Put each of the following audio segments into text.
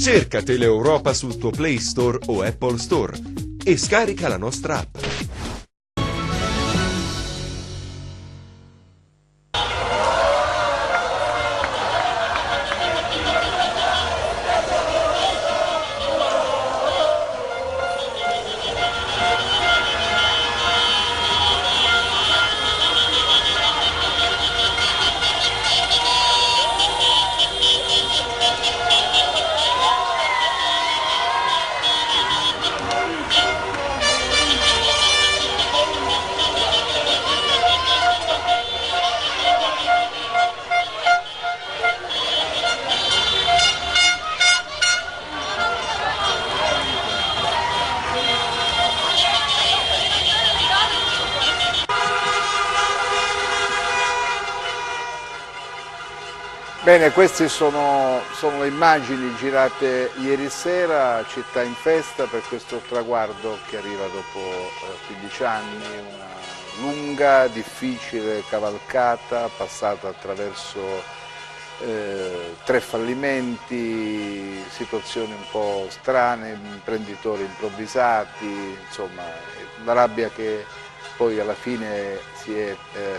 Cerca Teleeuropa sul tuo Play Store o Apple Store e scarica la nostra app. Bene, queste sono le immagini girate ieri sera, città in festa per questo traguardo che arriva dopo 15 anni, una lunga, difficile cavalcata passata attraverso 3 fallimenti, situazioni un po' strane, imprenditori improvvisati, insomma la rabbia che poi alla fine si è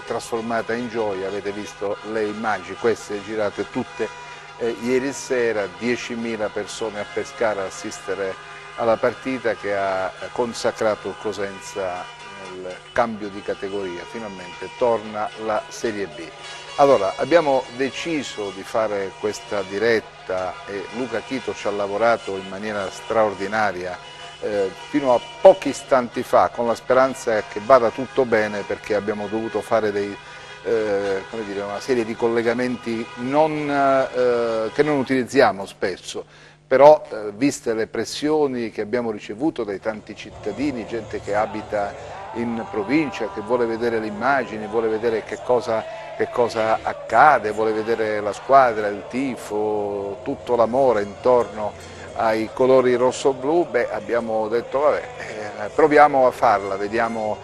trasformata in gioia. Avete visto le immagini, queste girate tutte ieri sera, 10.000 persone a Pescara a assistere alla partita che ha consacrato il Cosenza nel cambio di categoria, finalmente torna la Serie B. Allora, abbiamo deciso di fare questa diretta e Luca Chito ci ha lavorato in maniera straordinaria fino a pochi istanti fa, con la speranza che vada tutto bene, perché abbiamo dovuto fare una serie di collegamenti che non utilizziamo spesso, però viste le pressioni che abbiamo ricevuto dai tanti cittadini, gente che abita in provincia, che vuole vedere le immagini, vuole vedere che cosa accade, vuole vedere la squadra, il tifo, tutto l'amore intorno ai colori rosso-blu, abbiamo detto vabbè, proviamo a farla, vediamo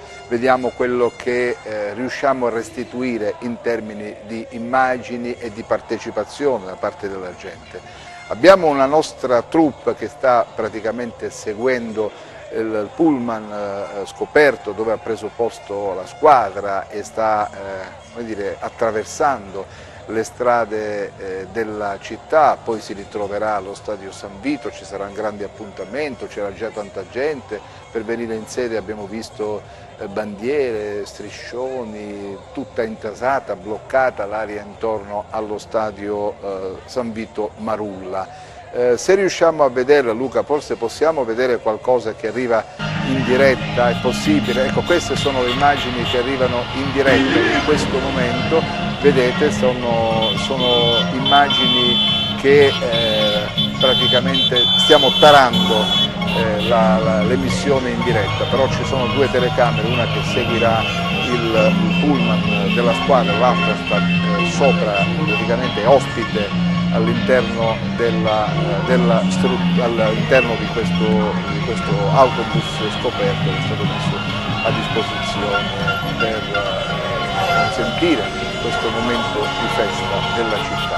quello che riusciamo a restituire in termini di immagini e di partecipazione da parte della gente. Abbiamo una nostra troupe che sta praticamente seguendo il pullman scoperto dove ha preso posto la squadra e sta attraversando le strade della città, poi si ritroverà allo Stadio San Vito, ci sarà un grande appuntamento, c'era già tanta gente, per venire in sede abbiamo visto bandiere, striscioni, tutta intasata, bloccata l'area intorno allo Stadio San Vito Marulla. Se riusciamo a vederla, Luca, forse possiamo vedere qualcosa che arriva in diretta, è possibile? Ecco, queste sono le immagini che arrivano in diretta in questo momento, vedete, sono immagini che praticamente stiamo tarando l'emissione in diretta, però ci sono 2 telecamere, una che seguirà il pullman della squadra, l'altra sta sopra, praticamente ospite all'interno all'interno di questo autobus scoperto che è stato messo a disposizione per consentire questo momento di festa della città.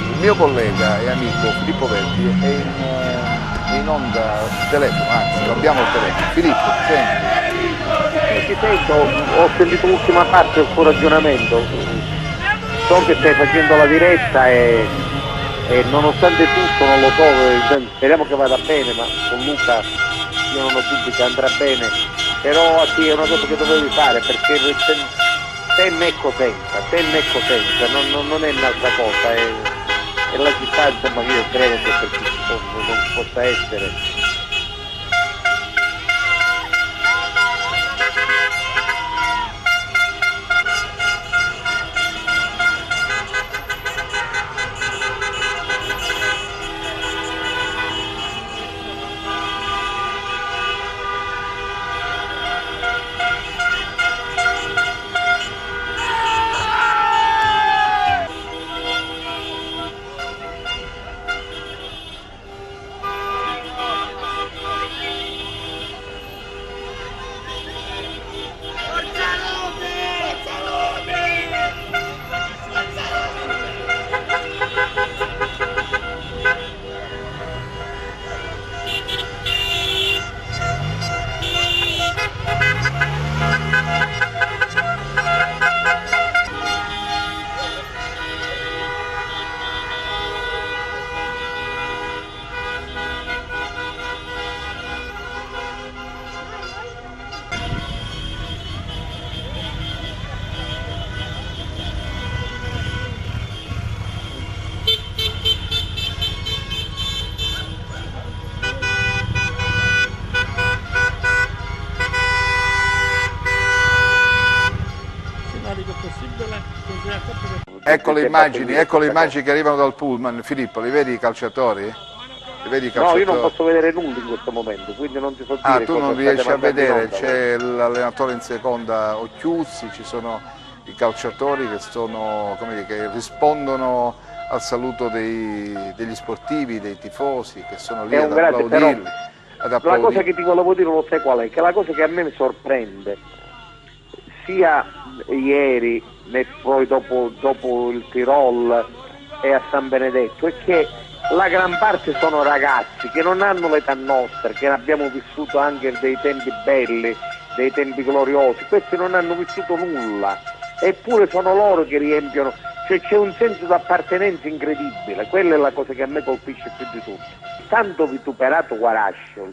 Il mio collega e amico Filippo Verdi è in onda telefono, anzi lo abbiamo al telefono. Filippo, ti senti? Ti sento, ho sentito l'ultima parte del tuo ragionamento, so che stai facendo la diretta e nonostante tutto non lo so, speriamo che vada bene, ma con Luca io non ho dubbi che andrà bene, però sì, è una cosa che dovevi fare perché te Cosenza, non è un'altra cosa, è la città, insomma, io credo che per chi non possa essere. le immagini che arrivano dal pullman. Filippo, li vedi i calciatori? Li vedi i calciatori? No, io non posso vedere nulla in questo momento, quindi non ti so dire. Ah, tu non riesci a vedere, c'è l'allenatore in seconda Occhiuzzi, ci sono i calciatori che sono, come dire, che rispondono al saluto degli sportivi, dei tifosi che sono lì ad applaudirli. La cosa che ti volevo dire, non sai qual è, che la cosa che a me mi sorprende, sia ieri e poi dopo il Tirol e a San Benedetto, è che la gran parte sono ragazzi che non hanno l'età nostra, che abbiamo vissuto anche dei tempi belli, dei tempi gloriosi, questi non hanno vissuto nulla, eppure sono loro che riempiono, cioè c'è un senso di appartenenza incredibile, quella è la cosa che a me colpisce più di tutto. Il tanto vituperato Guarascio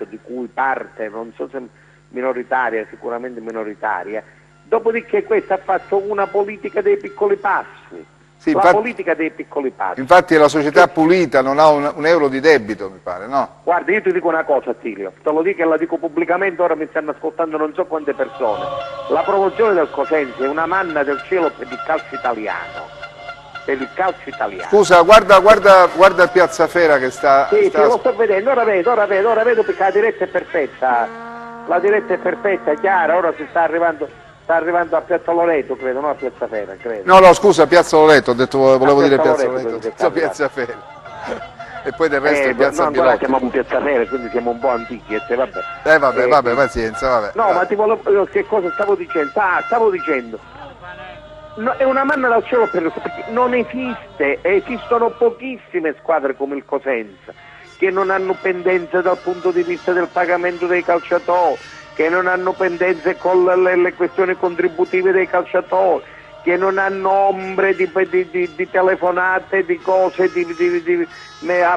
di cui parte, non so se minoritaria, sicuramente minoritaria, dopodiché questa ha fatto una politica dei piccoli passi. Sì, politica dei piccoli passi. Infatti la società pulita non ha un euro di debito, mi pare, no? Guarda, io ti dico una cosa, Attilio, te lo dico e la dico pubblicamente, ora mi stanno ascoltando non so quante persone. La promozione del Cosenza è una manna del cielo per il calcio italiano. Per il calcio italiano. Scusa, guarda Piazza Fera che sta... Sì, lo sto vedendo, ora vedo perché la diretta è perfetta. La diretta è perfetta, è chiara, ora si sta arrivando a Piazza Loreto, credo, no a Piazza Fera, credo. No, scusa, Piazza Loreto, ho detto, volevo dire Piazza Loreto, Piazza Fera. E poi del resto è Piazza Bilocchi. Noi siamo in Piazza Fera, quindi siamo un po' antichi, vabbè. Vabbè, pazienza, vabbè. No, ma ti volevo, che cosa stavo dicendo? Stavo dicendo, no, è una manna dal cielo perché non esiste, esistono pochissime squadre come il Cosenza, che non hanno pendenze dal punto di vista del pagamento dei calciatori, che non hanno pendenze con le questioni contributive dei calciatori, che non hanno ombre di telefonate, di cose,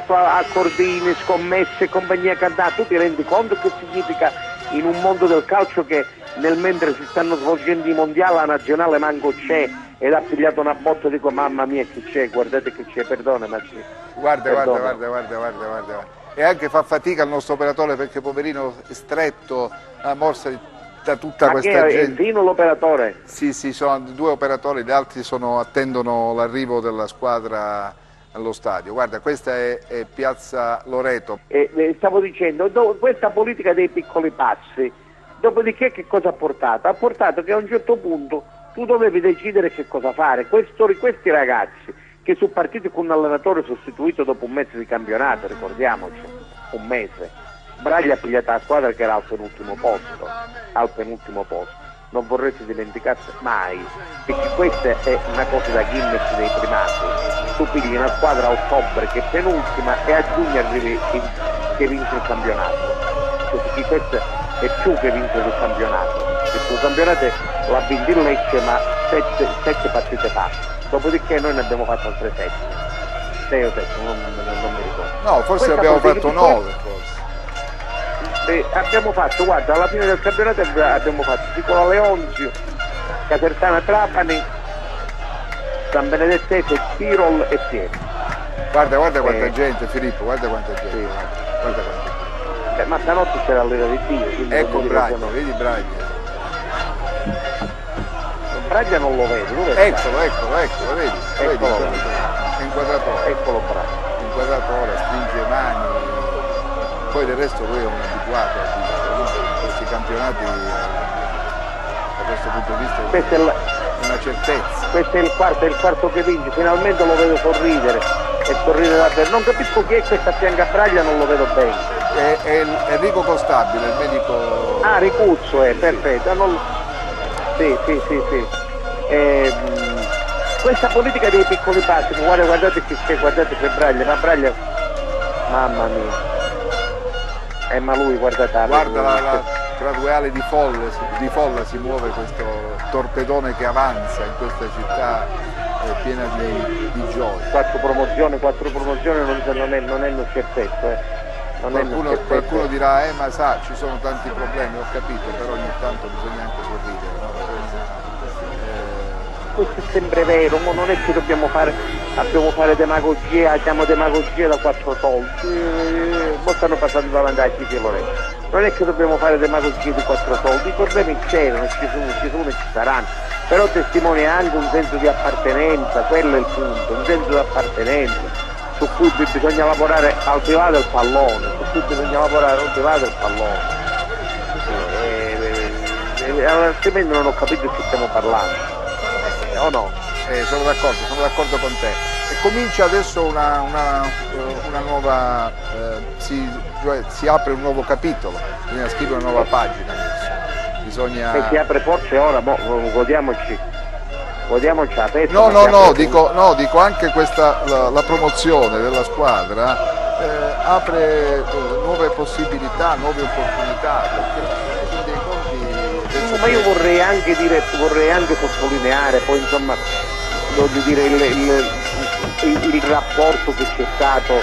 accordini, scommesse e compagnia cantante. Tu ti rendi conto che significa in un mondo del calcio che mentre si stanno svolgendo i mondiali la nazionale manco c'è ed ha pigliato una botta e dico mamma mia che c'è, guardate che c'è, perdona ma c'è. Guarda. E anche fa fatica il nostro operatore perché poverino è stretto a morsa da tutta questa gente. È fino l'operatore? Sì, sono 2 operatori, gli altri attendono l'arrivo della squadra allo stadio. Guarda, questa è Piazza Loreto. Stavo dicendo, questa politica dei piccoli passi, dopodiché che cosa ha portato? Ha portato che a un certo punto tu dovevi decidere che cosa fare. Questi ragazzi che sono partiti con un allenatore sostituito dopo un mese di campionato, ricordiamoci, un mese. Braglia ha pigliato la squadra che era al penultimo posto. Non vorresti dimenticarsi mai, perché questa è una cosa da Guinness dei primati. Tu pigli una squadra a ottobre che è penultima e a giugno arrivi che vince il campionato. Cioè, perché questo è più che vincere il campionato. Il campionato l'ha vinto il Lecce, ma 7 partite fa. Dopodiché noi ne abbiamo fatto altre 7, 6 o 7, non mi ricordo. No, forse abbiamo fatto 9 abbiamo fatto, guarda, alla fine del campionato abbiamo fatto Piccola Leonzio, Casertana Trapani, San Benedettese, Tirol e Siena. Guarda quanta gente, Filippo, guarda quanta gente. Sì. Guarda quanta gente. Ma stanotte c'era l'era di Dio. Ecco Braglia, vedi Braglia. Braglia non lo vedo. Eccolo, vedi? È inquadratore. Eccolo Braglia. Inquadratore, stringe le mani. Poi del resto lui è un abituato a questi campionati, da questo punto di vista questa è una certezza. Questo è il quarto che vince, finalmente lo vedo sorridere e sorridere davvero. Non capisco chi è questa fianca a Braglia, non lo vedo bene. È Enrico Costabile, il medico. Ah, Ricuzzo è, perfetto. Sì. Questa politica dei piccoli passi, guardate che c'è, guardate che Braglia, ma Braglia, mamma mia. Ma lui guarda la graduale di folla si muove questo torpedone che avanza in questa città piena di gioia. 4 promozioni non è una certezza. Qualcuno dirà ma sa ci sono tanti problemi, ho capito, però ogni tanto bisogna anche sorridere, no? Questo è sempre vero, ma non è che dobbiamo fare demagogia, abbiamo demagogia da 4 soldi, poi stanno passando davanti a Chichi Lorenzo. non è che dobbiamo fare demagogie di 4 soldi, i problemi c'erano, ci sono e ci saranno, però testimonia anche un senso di appartenenza, quello è il punto, un senso di appartenenza su cui bisogna lavorare al di là del pallone, altrimenti non ho capito di che stiamo parlando, o no? Sono d'accordo con te. E comincia adesso una nuova, si apre un nuovo capitolo, bisogna scrivere una nuova pagina adesso. E si apre forse ora, godiamoci la festa. No, dico anche questa, la promozione della squadra apre nuove possibilità, nuove opportunità, perché in dei conti... Ma io vorrei anche sottolineare, poi insomma, voglio dire, il rapporto che c'è stato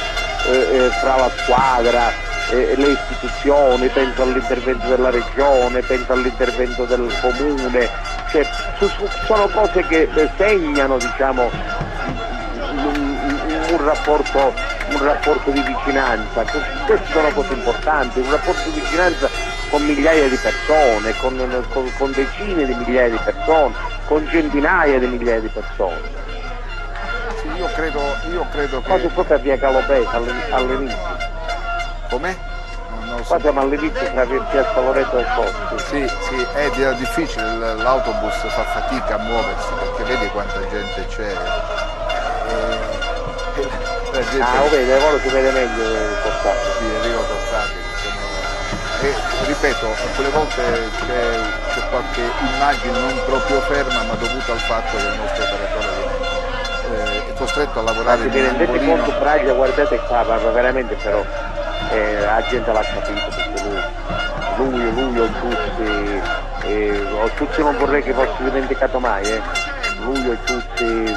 tra la squadra e le istituzioni, penso all'intervento della regione, penso all'intervento del comune, cioè, sono cose che segnano, diciamo, un rapporto di vicinanza. Queste sono cose importanti, un rapporto di vicinanza con migliaia di persone, con decine di migliaia di persone, con centinaia di migliaia di persone. Sì, io credo che... Quasi proprio a via Calopesa all'inizio. Com'è? Qua siamo all'inizio tra Piazza Loreto e Costi. Sì, è difficile, l'autobus fa fatica a muoversi perché vedi quanta gente c'è. Vede, ora si vede meglio Costati. Sì, Enrico Costati. E ripeto, alcune volte c'è qualche immagine non proprio ferma, ma dovuta al fatto che il nostro operatore è costretto a lavorare in un angolino. Vi rendete conto, Braglia, guardate qua, veramente però la gente l'ha capito, perché lui o tutti non vorrei che fosse dimenticato mai, lui o tutti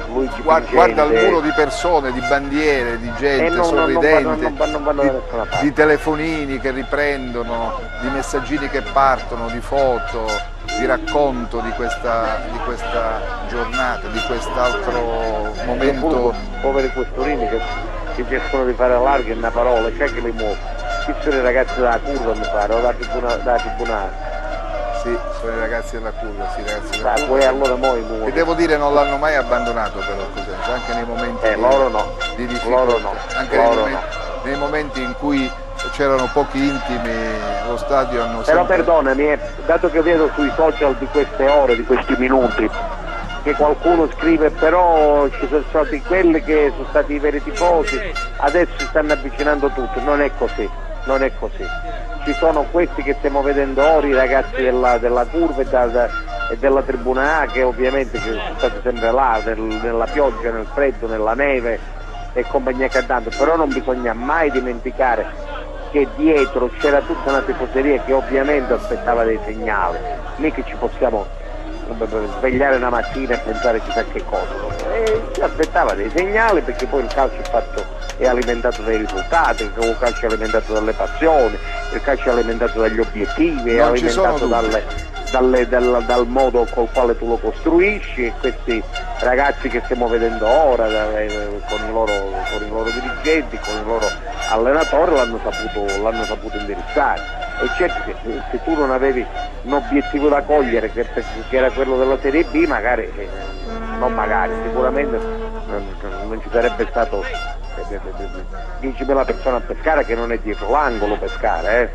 lui guarda il muro di persone, di bandiere, di gente sorridente, di telefonini che riprendono, di messaggini che partono, di foto, di racconto di questa giornata, di quest'altro momento. Poveri questurini che cercano di fare larghe una parola, c'è che li muove. Qui sono i ragazzi della curva, mi pare, o da tribunale. Sì, sono i ragazzi della curva, sì, ragazzi della curva. Poi allora muoiono. E devo dire non l'hanno mai abbandonato però Cosenza, anche nei momenti di difficoltà, nei momenti in cui c'erano pochi intimi, lo stadio hanno sempre... Però perdonami, dato che vedo sui social di queste ore, di questi minuti, che qualcuno scrive però ci sono stati quelli che sono stati i veri tifosi, adesso si stanno avvicinando tutti, non è così. Ci sono questi che stiamo vedendo ora, i ragazzi della curva e della tribuna A, che ovviamente sono stati sempre là, nella pioggia, nel freddo, nella neve e compagnia cantando, però non bisogna mai dimenticare che dietro c'era tutta una tifoseria che ovviamente aspettava dei segnali, mica ci possiamo svegliare una mattina e pensare chissà che cosa, si aspettava dei segnali, perché poi il calcio è alimentato dai risultati, il calcio è alimentato dalle passioni, il calcio è alimentato dagli obiettivi, è alimentato dal modo col quale tu lo costruisci, e questi ragazzi che stiamo vedendo ora con i loro dirigenti, con i loro allenatori l'hanno saputo indirizzare. E certo che se tu non avevi un obiettivo da cogliere che era quello della Serie B, sicuramente non ci sarebbe stato 10.000 persone a pescare, che non è dietro l'angolo pescare,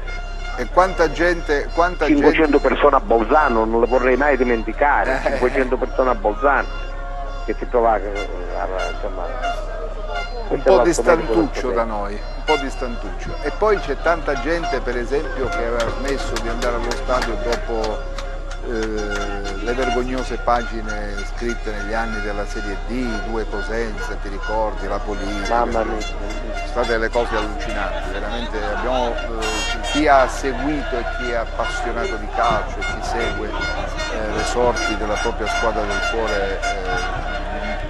E quanta gente 500 persone a Bolzano, non le vorrei mai dimenticare, 500 persone a Bolzano che si trova insomma, un po' di stantuccio da noi, un po' di stantuccio. E poi c'è tanta gente per esempio che aveva smesso di andare allo stadio dopo le vergognose pagine scritte negli anni della Serie D, 2 Cosenza, ti ricordi, la politica. Mamma mia. Sono state delle cose allucinanti, veramente abbiamo chi ha seguito e chi è appassionato di calcio e chi segue le sorti della propria squadra del cuore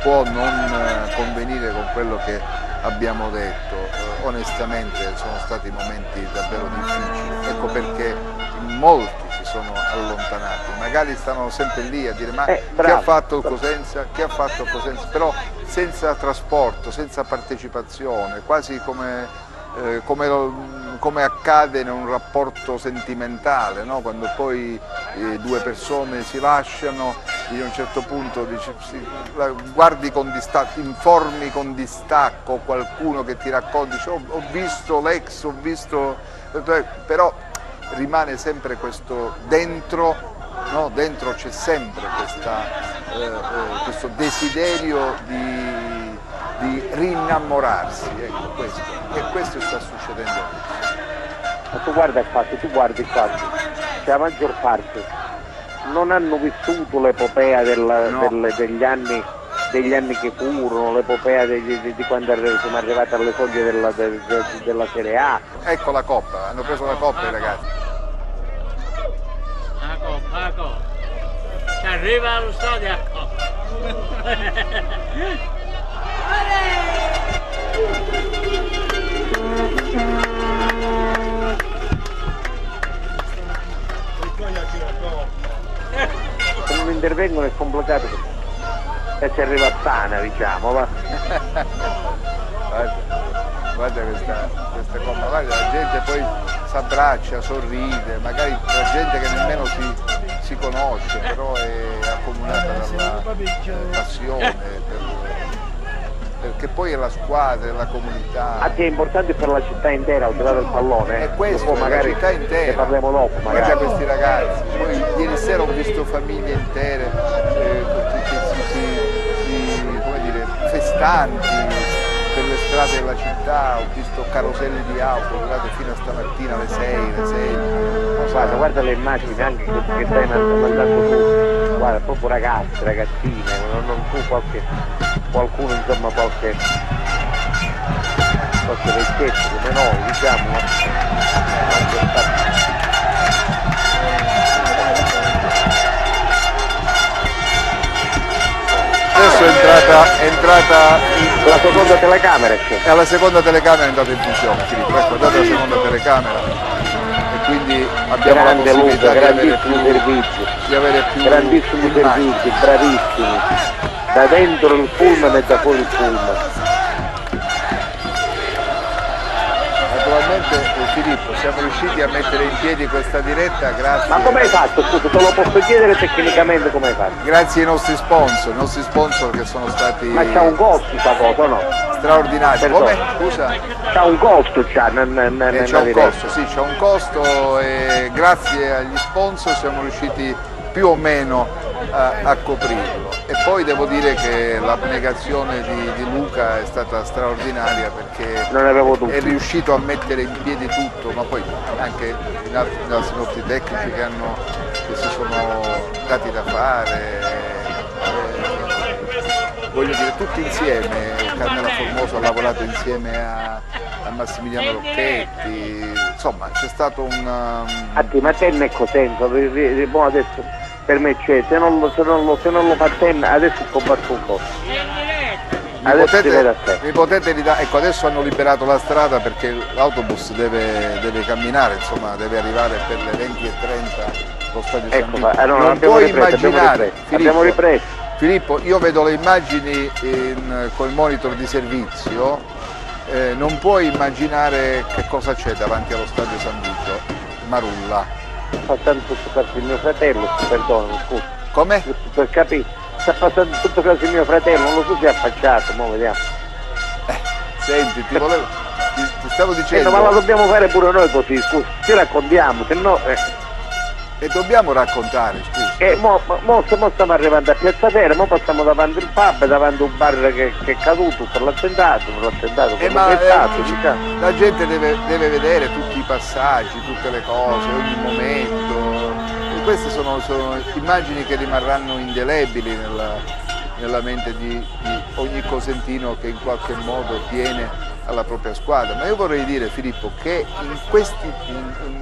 può non convenire con quello che abbiamo detto. Onestamente sono stati momenti davvero difficili, ecco perché molti si sono allontanati, magari stanno sempre lì a dire ma chi ha fatto il Cosenza, però senza trasporto, senza partecipazione, quasi come come accade in un rapporto sentimentale, no? Quando poi due persone si lasciano, in un certo punto dici, guardi con distacco, informi con distacco qualcuno che ti racconta, dice, ho visto l'ex, ho visto, però rimane sempre questo dentro, no? Dentro c'è sempre questo desiderio di rinnamorarsi, ecco questo, e questo sta succedendo. Ma tu guarda il fatto, cioè la maggior parte non hanno vissuto l'epopea degli anni che furono, l'epopea di quando siamo arrivati alle soglie della Serie A. Ecco la Coppa, hanno preso la Coppa i ragazzi. La Coppa. Ci arriva allo stadio a Coppa. Se non intervengono è complicato e si arriva a Tana, diciamo, va. Guarda questa cosa, guarda, la gente poi si abbraccia, sorride, magari la gente che nemmeno si conosce, però è accomunata dalla passione, perché poi è la squadra, è la comunità. È importante per la città intera, al di là del pallone. È questo, dopo, magari la città intera. Ne parliamo dopo, magari. Guarda questi ragazzi, poi ieri sera ho visto famiglie intere, come dire, festanti per le strade della città, ho visto caroselli di auto durate fino a stamattina alle 6, le 6. Guarda le immagini anche che stai mandando tu, guarda, proprio ragazzi, ragazzine, non tu qualcuno insomma qualche vecchietto come noi, diciamo. Adesso è entrata la seconda telecamera, cioè. La seconda telecamera è entrata in funzione, Filippo, ecco, è andata la seconda telecamera e quindi abbiamo la possibilità di avere più grandissimi servizi, bravissimi, da dentro il pullman e da fuori il pullman. Naturalmente Filippo, siamo riusciti a mettere in piedi questa diretta grazie. Ma come hai fatto? Scusa, te lo posso chiedere tecnicamente come hai fatto? Grazie ai nostri sponsor che sono stati. Ma c'ha un costo questa cosa, no? Straordinario. Come? Scusa? C'ha un costo, c'ha un costo, sì, c'è un costo e grazie agli sponsor siamo riusciti più o meno a coprirlo. E poi devo dire che l'abnegazione di Luca è stata straordinaria perché è riuscito a mettere in piedi tutto, ma poi anche i nostri tecnici che si sono dati da fare, voglio dire tutti insieme. Carmela Formoso ha lavorato insieme a Massimiliano Rocchetti, insomma c'è stato un. Ma Tenna è cosenza, adesso per me c'è, se non lo fa Tenna adesso scomparso un po'. Mi potete ridare, ecco adesso hanno liberato la strada perché l'autobus deve camminare, insomma deve arrivare per le 20:30 allo stadio San Vito. Non puoi immaginare, abbiamo ripreso. Filippo, io vedo le immagini col monitor di servizio, non puoi immaginare che cosa c'è davanti allo stadio San Vito, Marulla. Sta passando tutto caso il mio fratello, perdonami, scusa. Come? Per capire, sta passando tutto caso il mio fratello, non lo so se è affacciato, mo vediamo. Senti, ti stavo dicendo. Ma la dobbiamo fare pure noi così, scusa, ci raccontiamo, se no. E dobbiamo raccontare, scusa. Mo stiamo arrivando a Piazza Terra, mo passiamo davanti al pub, davanti a un bar che è caduto per l'attentato, diciamo. La gente deve vedere tutti i passaggi, tutte le cose, ogni momento. E queste sono immagini che rimarranno indelebili nella mente di ogni cosentino che in qualche modo tiene alla propria squadra. Ma io vorrei dire, Filippo, che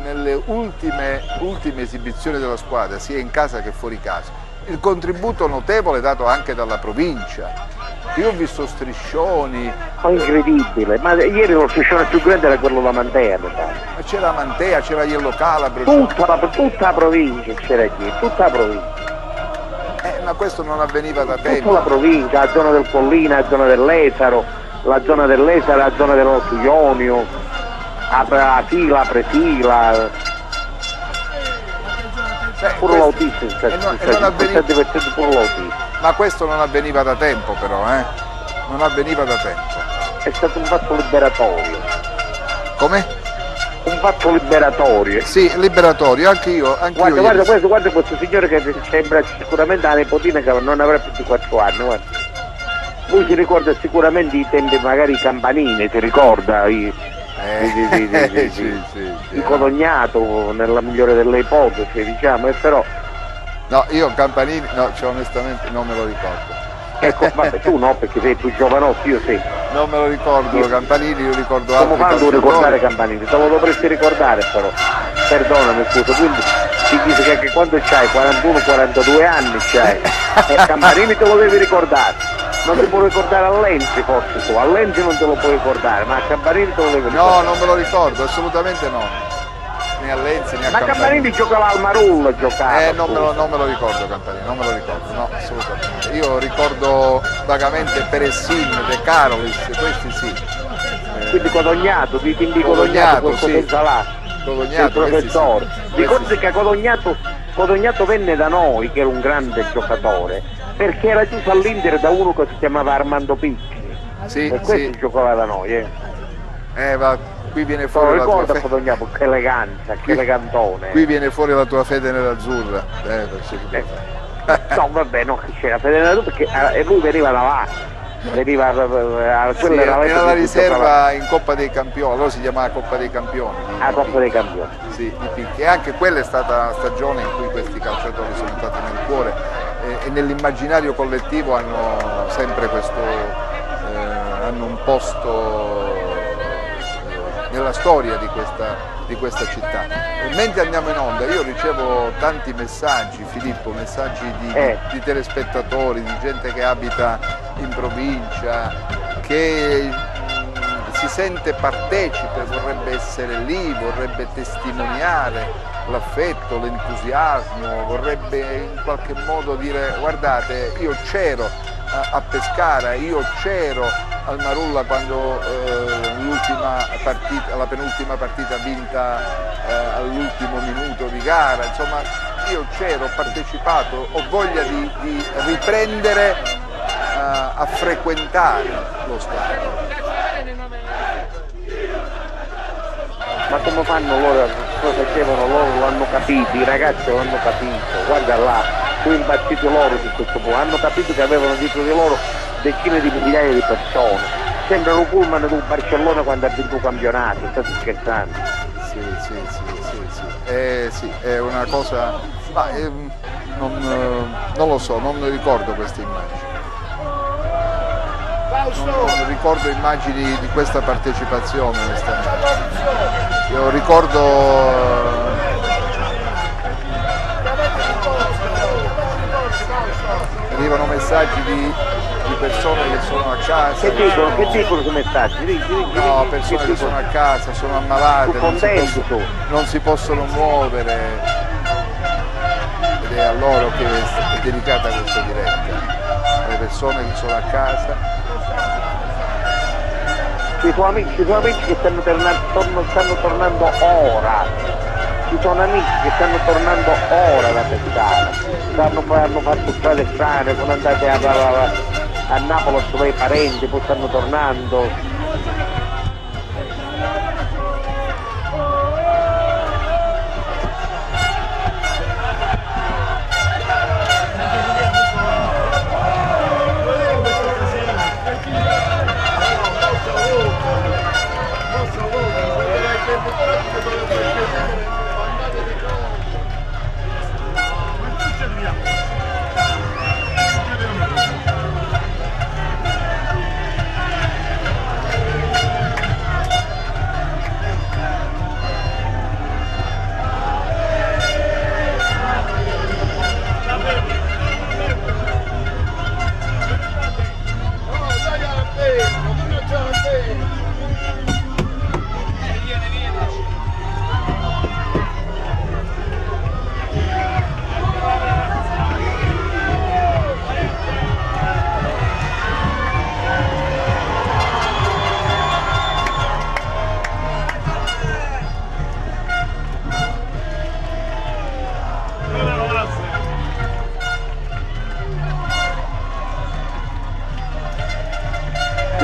nelle ultime esibizioni della squadra, sia in casa che fuori casa, il contributo notevole dato anche dalla provincia. Io ho visto striscioni. Incredibile, ma ieri lo striscione più grande era quello da Mantea. Ma c'era Mantea, c'era Iello Calabro. Tutta la provincia c'era qui, tutta la provincia. Ma questo non avveniva da tempo. Tutta la provincia, la zona del Pollina, la zona dell'Esaro, la zona dell'Esaro, la zona dello Ionio, apre fila, apre fila. Pure l'autista sta divertendo pure l'autista. Ma questo non avveniva da tempo però, non avveniva da tempo. È stato un fatto liberatorio. Come? Un fatto liberatorio. Sì, liberatorio, anche io. Guarda questo signore che sembra sicuramente la nipotina che non avrà più di 4 anni, guarda. Lui si ricorda sicuramente i tempi, magari i campanini, si ricorda il codognato nella migliore delle ipotesi, diciamo, e però. No, io Campanini, no, cioè, onestamente non me lo ricordo. Ecco, vabbè, tu no, perché sei più giovanotto, io sì. Non me lo ricordo, Campanini, io ricordo altri. Come fanno a ricordare Campanini? Te lo dovresti ricordare però. Perdonami, scusa, quindi ti dice che anche quando c'hai 41-42 anni c'hai, e Campanini te lo devi ricordare. Non ti puoi ricordare a Lenzi forse tu, a Lenzi non te lo puoi ricordare, ma a Campanini te lo devi ricordare. No, non me lo ricordo, assolutamente no. Né a Lenzi né a Ma Campanini giocava al Marullo, giocava. Non me lo ricordo Campanini, non me lo ricordo, no, assolutamente. Io ricordo vagamente Peressin, De Carolis, questi sì. Quindi Codognato, ti indico Codognato, questo sì. Pensalato, il professore. Sì. Ricordi che Codognato venne da noi, che era un grande giocatore, perché era chiuso all'Inter da uno che si chiamava Armando Picci. Sì, e questo giocava da noi, qui viene fuori la tua fede. Codognato, che eleganza, che elegantone. Qui viene fuori la tua fede nell'azzurra. No, vabbè, no, c'era fede nell'azzurra perché lui veniva da là. Veniva era la riserva in Coppa dei Campioni, allora si chiamava Coppa dei Campioni. Coppa dei Campioni. Sì, di Picchi. E anche quella è stata una stagione in cui questi calciatori sono entrati nel cuore e nell'immaginario collettivo hanno sempre hanno un posto nella storia di questa città. E mentre andiamo in onda io ricevo tanti messaggi, Filippo, messaggi di telespettatori, di gente che abita in provincia, che si sente partecipe, vorrebbe essere lì, vorrebbe testimoniare l'affetto, l'entusiasmo, vorrebbe in qualche modo dire guardate, io c'ero a Pescara, io c'ero al Marulla quando la penultima partita vinta all'ultimo minuto di gara, insomma io c'ero, ho partecipato, ho voglia di riprendere a frequentare lo stadio. Ma come fanno loro, cosa facevano loro, lo hanno capito, i ragazzi lo hanno capito, guarda là, sono impazziti loro su questo punto, hanno capito che avevano dietro di loro decine di migliaia di persone, sembrano un pullman del Barcellona quando ha vinto il campionato, state scherzando? Sì, è una cosa, ma non lo so, non ricordo queste immagini. Non ricordo immagini di questa partecipazione onestamente. Io ricordo arrivano messaggi di persone che sono a casa. Che dicono sui messaggi? No, persone che sono a casa, sono ammalate, non si possono muovere. Ed è a loro che è dedicata questa diretta. Le persone che sono a casa. Ci sono amici che stanno tornando ora, ci sono amici che stanno tornando ora da Pescara, hanno fatto strade strane, sono andati a Napoli a trovare i parenti, poi stanno tornando.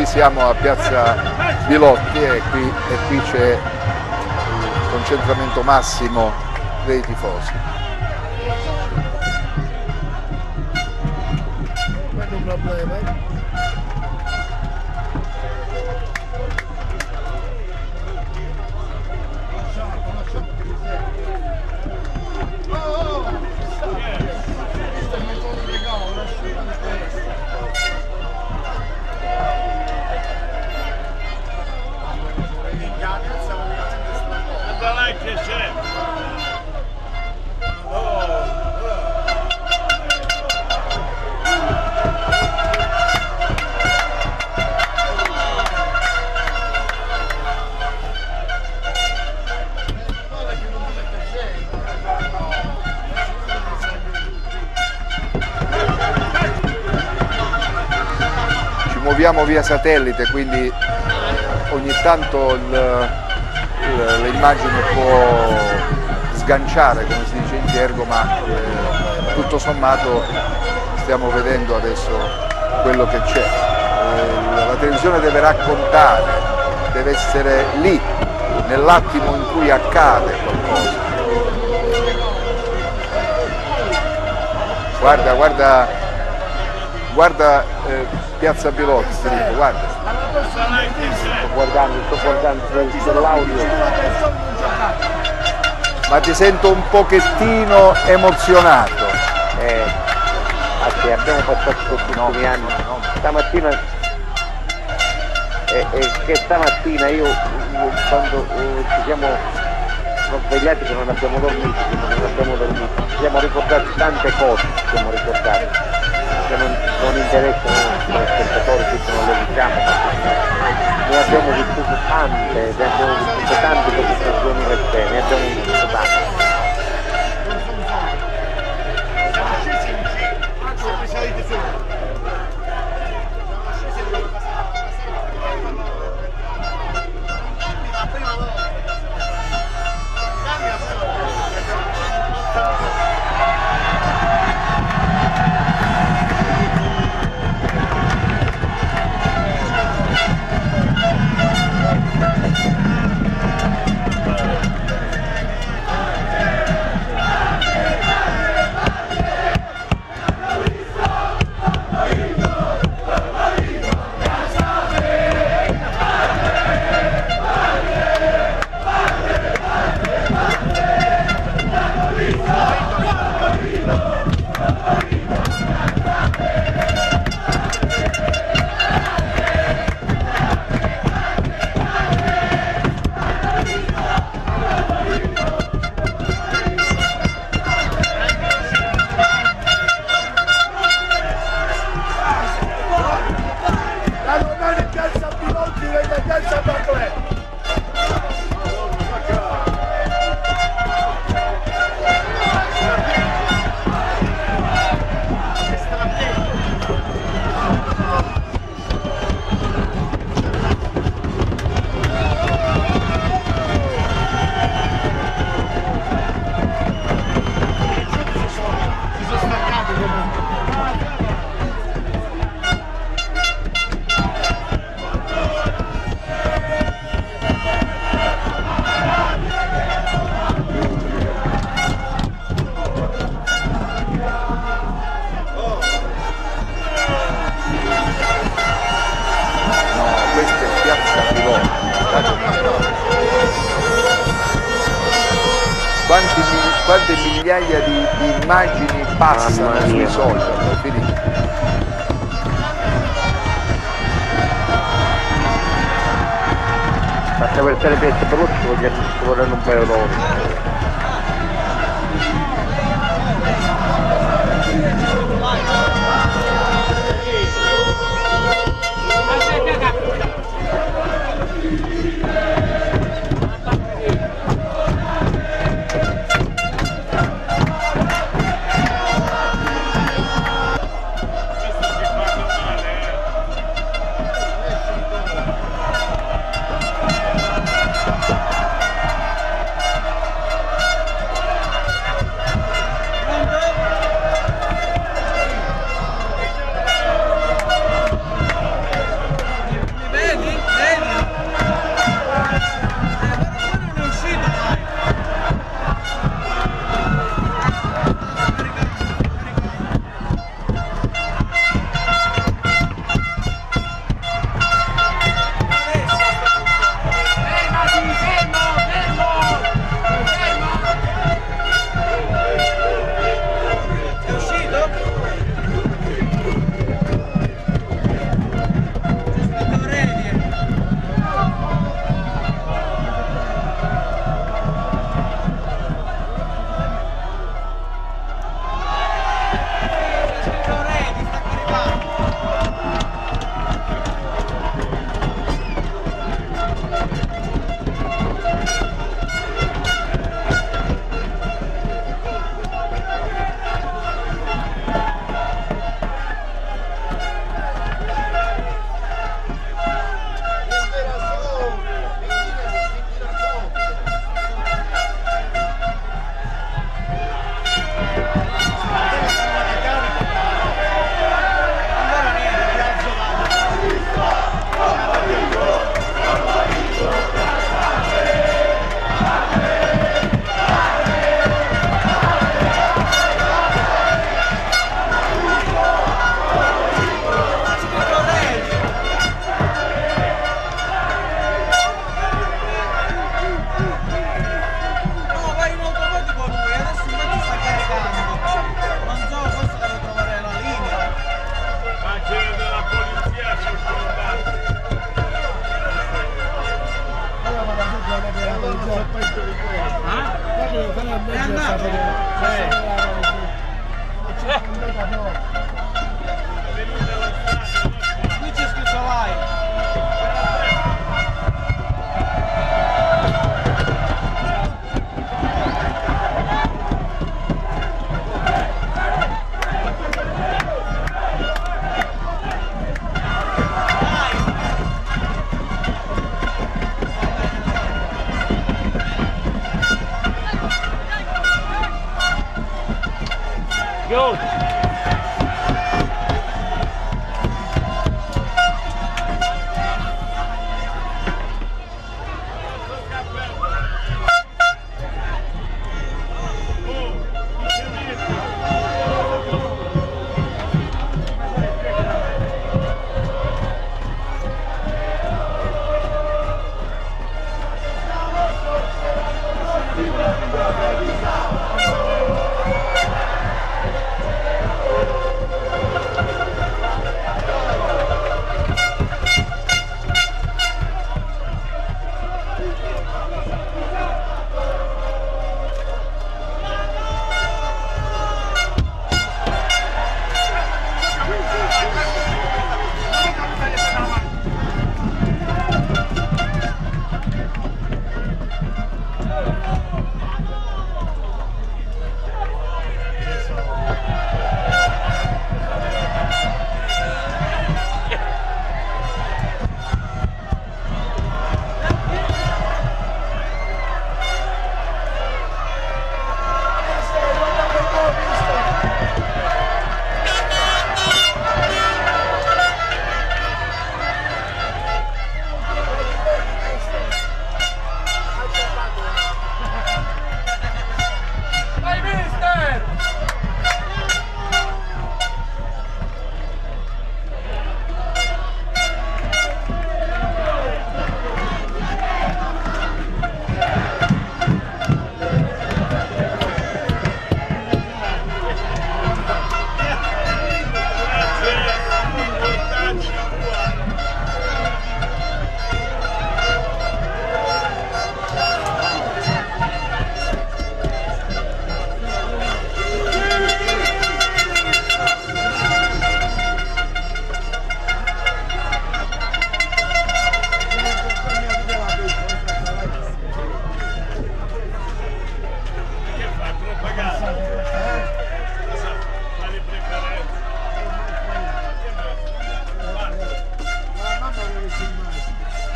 qui siamo a Piazza Bilotti e qui c'è il concentramento massimo dei tifosi. Muoviamo via satellite, quindi ogni tanto l'immagine può sganciare, come si dice in gergo, ma tutto sommato stiamo vedendo adesso quello che c'è. La televisione deve raccontare, deve essere lì, nell'attimo in cui accade qualcosa. Guarda Piazza Bilotti, guarda. Sto guardando l'audio. Ma ti sento un pochettino emozionato. Abbiamo passato tutti gli anni. Stamattina che stamattina io quando ci siamo svegliati che non abbiamo dormito, ci siamo ricordati tante cose, che non interessano gli spettatori, tutti non le diciamo, ne abbiamo vissuto tante per questo 2006, ne abbiamo vissuto tante. Quante migliaia di immagini passano sui social, quindi basta per stare Piazza Bilotti ci vorranno un paio d'ore.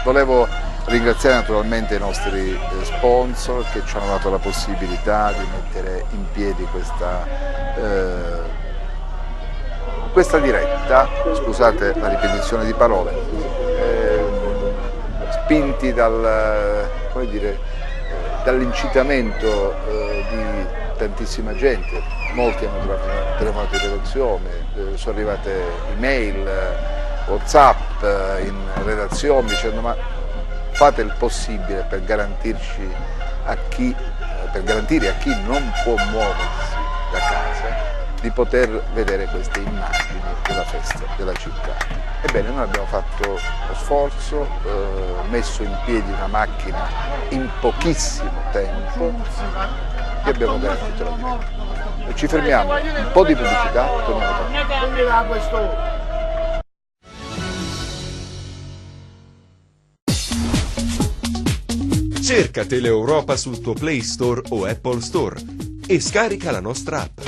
Volevo ringraziare naturalmente i nostri sponsor che ci hanno dato la possibilità di mettere in piedi questa diretta, scusate la ripetizione di parole, spinti dall'incitamento di tantissima gente. Molti hanno telefonato in redazione, sono arrivate email, WhatsApp in redazione dicendo ma fate il possibile per garantire a chi non può muoversi da casa di poter vedere queste immagini della festa della città. Ebbene, noi abbiamo fatto lo sforzo, messo in piedi una macchina in pochissimo tempo e abbiamo garantito la diretta. Ci fermiamo, un po' di pubblicità, torniamo dopo. Cerca Teleeuropa sul tuo Play Store o Apple Store e scarica la nostra app.